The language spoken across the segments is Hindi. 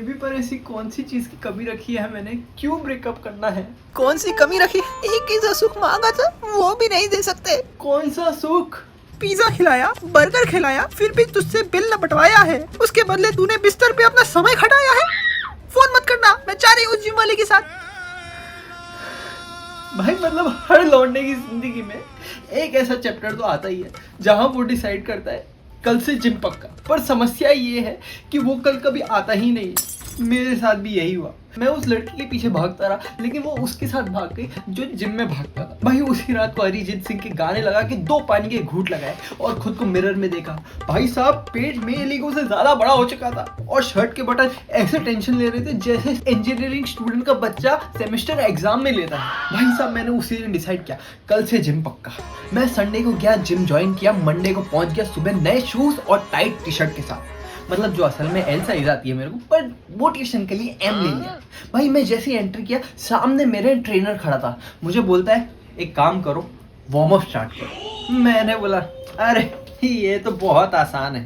बेबी पर ऐसी कौन सी चीज की कमी रखी है मैंने, क्यों ब्रेकअप करना है? कौन सी कमी रखी? एक ही सा सुख मांगा था, वो भी नहीं दे सकते। कौन सा सुख? पिज्जा खिलाया, बर्गर खिलाया, फिर भी तुझसे बिल न बंटवाया है। उसके बदले तूने बिस्तर पे अपना समय खटाया है। फोन मत करना, मैं जा रही हूँ जिम वाले के साथ। भाई मतलब हर लौंडे की जिंदगी में एक ऐसा चैप्टर तो आता ही है जहां वो डिसाइड करता है कल से जिम पक्का। पर समस्या ये है कि वो कल कभी आता ही नहीं। मेरे साथ भी यही हुआ। मैं उस लड़की के पीछे भागता रहा, लेकिन वो उसके साथ भाग गई जो जिम में भागता था। भाई उसी रात को अरिजीत सिंह के गाने लगा के 2 पानी के घूंट लगाए और खुद को मिरर में देखा। भाई साहब पेट मेरे ईगो से ज्यादा बड़ा हो चुका था और शर्ट के बटन ऐसे टेंशन ले रहे थे जैसे इंजीनियरिंग स्टूडेंट का बच्चा सेमेस्टर एग्जाम में लेता है। भाई साहब मैंने उसी दिन डिसाइड किया कल से जिम पक्का। मैं संडे को गया, जिम ज्वाइन किया, मंडे को पहुंच गया सुबह नए शूज और टाइट टी शर्ट के साथ। मतलब जो असल में एल साइज आती है मेरे को, पर मोटिवेशन के लिए एम ले लिया। भाई मैं जैसे ही एंटर किया, सामने मेरे ट्रेनर खड़ा था। मुझे बोलता है एक काम करो, वार्म अप स्टार्ट करो। मैंने बोला अरे ये तो बहुत आसान है।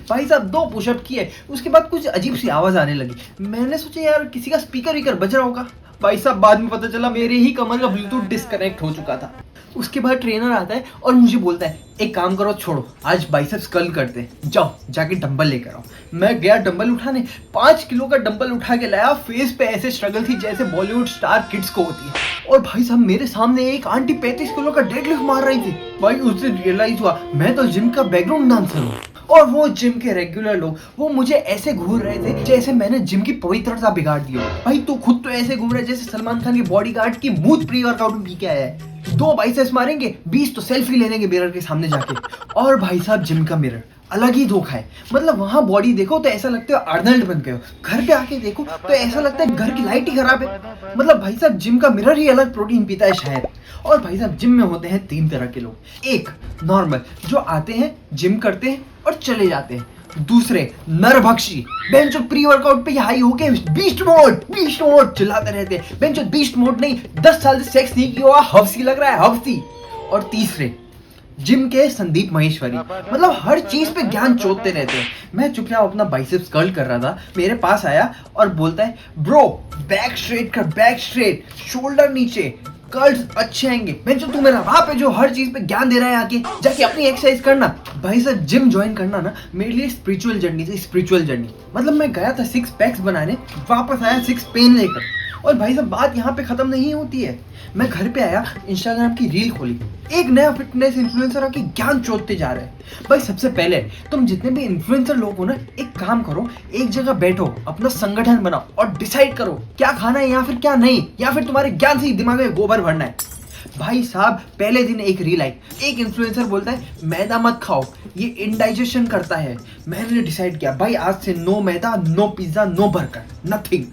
भाई साहब 2 पुशअप किए, उसके बाद कुछ अजीब सी आवाज आने लगी। मैंने सोचा यार किसी का स्पीकर वीकर बज रहा होगा। भाई साहब बाद में पता चला मेरे ही कमर का ब्लूटूथ डिस्कनेक्ट हो चुका था। उसके बाद ट्रेनर आता है और मुझे बोलता है एक काम करो, छोड़ो आज बाइसेप्स कर्ल करते हैं, जाओ जाके डंबल लेकर आओ। मैं गया डंबल उठाने, 5 किलो का डंबल उठा के लाया। फेस पे ऐसे स्ट्रगल थी जैसे बॉलीवुड स्टार किड्स को होती है। और भाई साहब मेरे सामने एक आंटी 35 किलो का डेडलिफ्ट मार रही थी। भाई उस दिन रियलाइज हुआ मैं तो जिम का बैकग्राउंड डांसर हूँ। और वो जिम के रेगुलर लोग वो मुझे ऐसे घूर रहे थे जैसे मैंने जिम की पवित्रता बिगाड़ दी हो। भाई तू खुद तो ऐसे घूम रहा है जैसे सलमान खान के बॉडीगार्ड की मूड प्री वर्कआउट पी के आया है। 2 बाइसेप्स मारेंगे, 20 तो सेल्फी ले लेंगे मिरर के सामने जाके। और भाई साहब जिम का मिरर अलग ही धोखा है। मतलब वहां बॉडी देखो तो ऐसा लगता है अर्नल्ड बन गए हो, घर पे आके देखो तो ऐसा लगता है घर की लाइट ही खराब है। मतलब भाई साहब जिम का मिरर ही अलग प्रोटीन पीता है शायद। और भाई साहब जिम में होते हैं 3 तरह के लोग। एक नॉर्मल जो आते हैं, जिम करते हैं और चले जाते हैं। दूसरे नरभक्षी, बेंचो प्री वर्कआउट पे हाई होके बीस्ट मोड चिल्लाते रहते हैं। बेंचो बीस्ट मोड नहीं, 10 साल से सेक्स नहीं किया हुआ हफ्सी लग रहा है, हफ्सी। और तीसरे जिम के संदीप महेश्वरी, मतलब हर चीज पे ज्ञान चोदते रहते हैं। मैं चुपचाप अपना बाइसेप्स कर्ल कर रहा था, मेरे पास आया और बोलता है ब्रो बैक स्ट्रेट कर, बैक स्ट्रेट, शोल्डर नीचे, कर्ल्स अच्छे आएंगे। बेंचो तू मेरा वहां पे जो हर चीज पे ज्ञान दे रहा है, आके जाके अपनी एक्सरसाइज करना। भाई साहब जिम ज्वाइन करना ना मेरे लिए स्पिरिचुअल जर्नी थी, स्पिरिचुअल जर्नी। मतलब मैं गया था 6 पैक्स बनाने, वापस आया 6 पेन लेकर। और भाई साहब बात यहाँ पे खत्म नहीं होती है। मैं घर पे आया, इंस्टाग्राम की रील खोली, एक नया फिटनेस इन्फ्लुएंसर आके ज्ञान चोदते जा रहे हैं। भाई सबसे पहले तुम जितने भी इन्फ्लुएंसर लोग हो ना, एक काम करो, एक जगह बैठो, अपना संगठन बनाओ और डिसाइड करो क्या खाना है या फिर क्या नहीं, या फिर तुम्हारे ज्ञान से ही दिमाग में गोबर भरना है। भाई साहब पहले दिन एक रील आई, एक इन्फ्लुएंसर बोलता है मैदा मत खाओ, ये इंडाइजेशन करता है। मैंने डिसाइड किया भाई आज से नो मैदा, no pizza, no burger, nothing.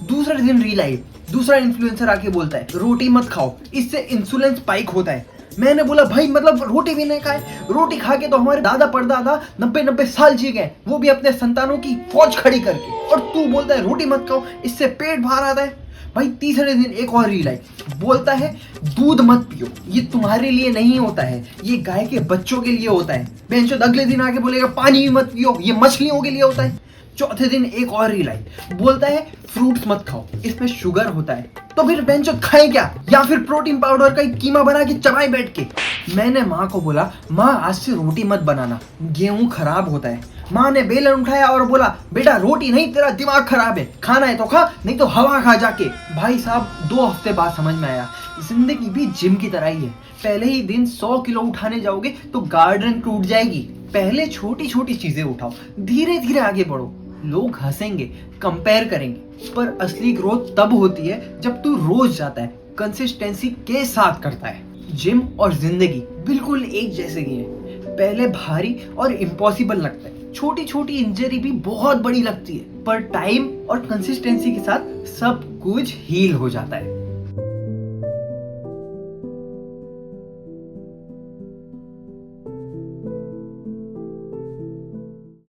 दूसरे दिन रील आई, दूसरा इन्फ्लुएंसर आके बोलता है रोटी मत खाओ, इससे इंसुलिन स्पाइक होता है। मैंने बोला भाई मतलब रोटी भी नहीं खाए, रोटी खा के तो हमारे दादा परदादा 90-90 साल जी गए, वो भी अपने संतानों की फौज खड़ी करके। और तू बोलता है रोटी मत खाओ, इससे पेट बाहर आता है। भाई तीसरे दिन एक और रील आई, बोलता है दूध मत पियो, ये तुम्हारे लिए नहीं होता है, ये गाय के बच्चों के लिए होता है। बेंचो अगले दिन आके बोलेगा पानी भी मत पियो, ये मछलियों के लिए होता है। चौथे दिन एक और रील आई, बोलता है फ्रूट्स मत खाओ, इसमें शुगर होता है। तो फिर बेंचो खाए क्या, या फिर प्रोटीन पाउडर का कीमा बना के चबाए बैठ के। मैंने माँ को बोला माँ आज से रोटी मत बनाना, गेहूं खराब होता है। माँ ने बेलन उठाया और बोला बेटा रोटी नहीं, तेरा दिमाग खराब है, खाना है तो खा, नहीं तो हवा खा जाके। भाई साहब 2 हफ्ते बाद समझ में आया जिंदगी भी जिम की तरह ही है। पहले ही दिन 100 किलो उठाने जाओगे तो गार्डन टूट जाएगी। पहले छोटी छोटी चीजें उठाओ, धीरे धीरे आगे बढ़ो। लोग हंसेंगे, कंपेयर करेंगे, पर असली ग्रोथ तब होती है जब तू रोज जाता है, कंसिस्टेंसी के साथ करता है। जिम और जिंदगी बिल्कुल एक जैसे ही है। पहले भारी और इम्पॉसिबल लगता है, छोटी छोटी इंजरी भी बहुत बड़ी लगती है, पर टाइम और कंसिस्टेंसी के साथ सब कुछ हील हो जाता है।